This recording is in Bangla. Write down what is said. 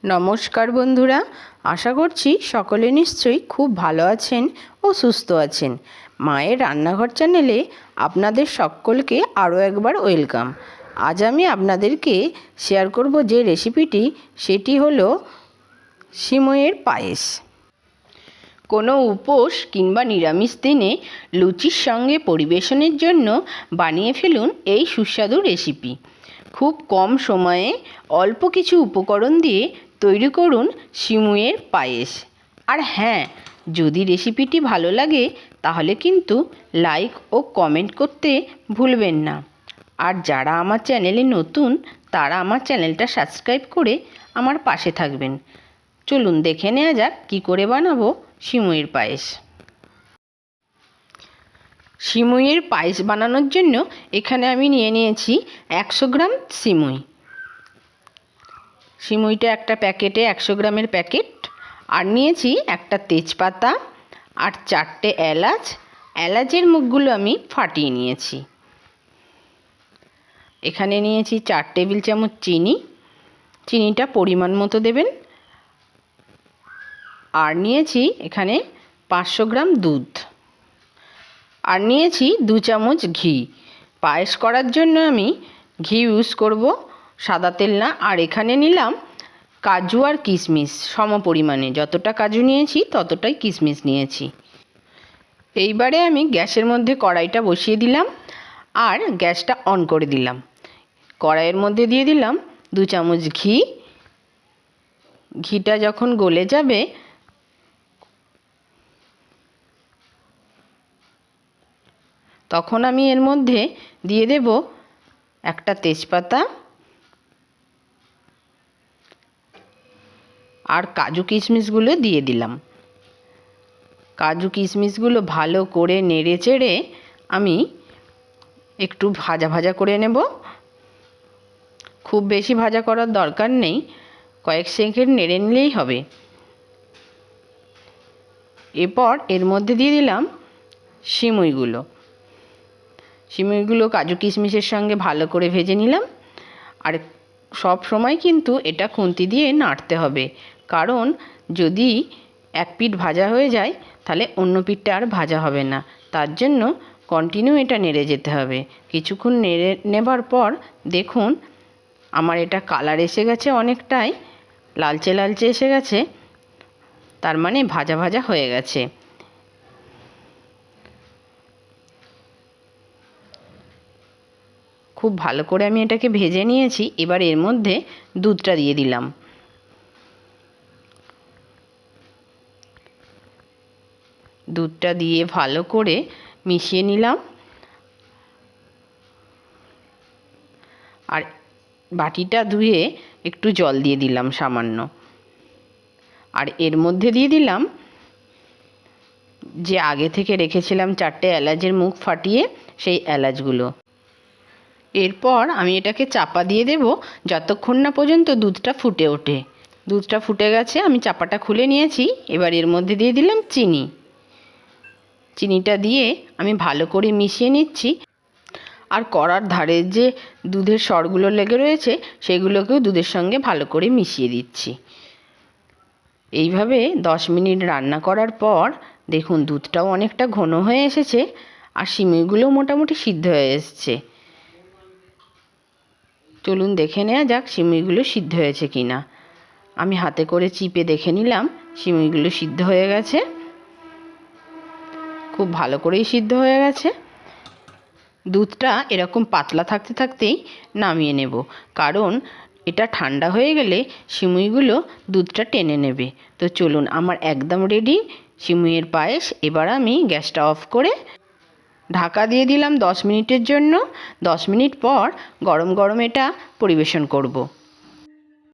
নমস্কার বন্ধুরা, আশা করছি সকলে নিশ্চয়ই খুব ভালো আছেন ও সুস্থ আছেন। মায়ের রান্নাঘর চ্যানেলে আপনাদের সকলকে আরও একবার ওয়েলকাম। আজ আমি আপনাদেরকে শেয়ার করব যে রেসিপিটি, সেটি হলো সিমইয়ের পায়েস। কোনো উপোস কিংবা নিরামিষ দিনে লুচির সঙ্গে পরিবেশনের জন্য বানিয়ে ফেলুন এই সুস্বাদু রেসিপি। খুব কম সময়ে অল্প কিছু উপকরণ দিয়ে তৈরি করুন সিমইয়ের পায়েস। আর হ্যাঁ, যদি রেসিপিটি ভালো লাগে তাহলে কিন্তু লাইক ও কমেন্ট করতে ভুলবেন না। আর যারা আমার চ্যানেলে নতুন তারা আমার চ্যানেলটা সাবস্ক্রাইব করে আমার পাশে থাকবেন। চলুন দেখে নেওয়া যাক কী করে বানাবো সিমইয়ের পায়েস। সিমইয়ের পায়েস বানানোর জন্য এখানে আমি নিয়ে নিয়েছি 100 গ্রাম সিমই। সিমইটা একটা প্যাকেটে 100 গ্রামের প্যাকেট। আর নিয়েছি একটা তেজপাতা আর 4টে এলাচ। এলাচের মুখগুলো আমি ফাটিয়ে নিয়েছি। এখানে নিয়েছি 4 টেবিল চামচ চিনি। চিনিটা পরিমাণ মতো দেবেন। আর নিয়েছি এখানে 500 গ্রাম দুধ। আর নিয়েছি 2 চামচ ঘি। পায়েস করার জন্য আমি ঘি ইউজ করব, সাদা তেল না। আর এখানে নিলাম কাজু আর কিশমিশ সম পরিমাণে, যতটা কাজু নিয়েছি ততটাই কিশমিশ নিয়েছি। এইবারে আমি গ্যাসের মধ্যে কড়াইটা বসিয়ে দিলাম আর গ্যাসটা অন করে দিলাম। কড়াইয়ের মধ্যে দিয়ে দিলাম 2 চামচ ঘি। ঘিটা যখন গলে যাবে তখন আমি এর মধ্যে দিয়ে দেব একটা তেজপাতা আর কাজু কিশমিশগুলো দিয়ে দিলাম। কাজু কিশমিশগুলো ভালো করে নেড়ে চেড়ে আমি একটু ভাজা ভাজা করে নেব। খুব বেশি ভাজা করার দরকার নেই, কয়েক সেকেন্ড নেড়ে নিলেই হবে। এরপর এর মধ্যে দিয়ে দিলাম সিমইগুলো। সিমইগুলো কাজু কিশমিশের সঙ্গে ভালো করে ভেজে নিলাম। আর সব সময় কিন্তু এটা খুন্তি দিয়ে নাড়তে হবে, কারণ যদি এক পিঠ ভাজা হয়ে যায় তাহলে অন্য পিঠটা আর ভাজা হবে না। তার জন্য কন্টিনিউ এটা নেড়ে যেতে হবে। কিছুক্ষণ নেড়ে নেবার পর দেখুন আমার এটা কালার এসে গেছে, অনেকটাই লালচে লালচে এসে গেছে, তার মানে ভাজা ভাজা হয়ে গেছে। খুব ভালো করে আমি এটাকে ভেজে নিয়েছি। এবার এর মধ্যে দুধটা দিয়ে দিলাম। দুধটা দিয়ে ভালো করে মিশিয়ে নিলাম। আর বাটিটা ধুয়ে একটু জল দিয়ে দিলাম সামান্য। আর এর মধ্যে দিয়ে দিলাম যে আগে থেকে রেখেছিলাম 4টে এলাচের মুখ ফাটিয়ে, সেই এলাচগুলো। এরপর আমি এটাকে চাপা দিয়ে দেব যতক্ষণ না পর্যন্ত দুধটা ফুটে ওঠে। দুধটা ফুটে গেছে, আমি চাপাটা খুলে নিয়েছি। এবার এর মধ্যে দিয়ে দিলাম চিনি। চিনিটা দিয়ে আমি ভালো করে মিশিয়ে নিচ্ছি। আর কড়ার ধারের যে দুধের সরগুলো লেগে রয়েছে সেগুলোকেও দুধের সঙ্গে ভালো করে মিশিয়ে দিচ্ছি। এইভাবে 10 মিনিট রান্না করার পর দেখুন দুধটাও অনেকটা ঘন হয়ে এসেছে আর সিমইগুলোও মোটামুটি সিদ্ধ হয়ে এসছে। চলুন দেখে নেওয়া যাক সিমইগুলো সিদ্ধ হয়েছে কি না। আমি হাতে করে চিপে দেখে নিলাম সিমইগুলো সিদ্ধ হয়ে গেছে, খুব ভালো করেই সিদ্ধ হয়ে গেছে। দুধটা এরকম পাতলা থাকতে থাকতেই নামিয়ে নেব, কারণ এটা ঠান্ডা হয়ে গেলে সিমইগুলো দুধটা টেনে নেবে। তো চলুন, আমার একদম রেডি সিমইয়ের পায়েস। এবার আমি গ্যাসটা অফ করে ঢাকা দিয়ে দিলাম 10 মিনিটের জন্য। 10 মিনিট পর গরম গরম এটা পরিবেশন করব।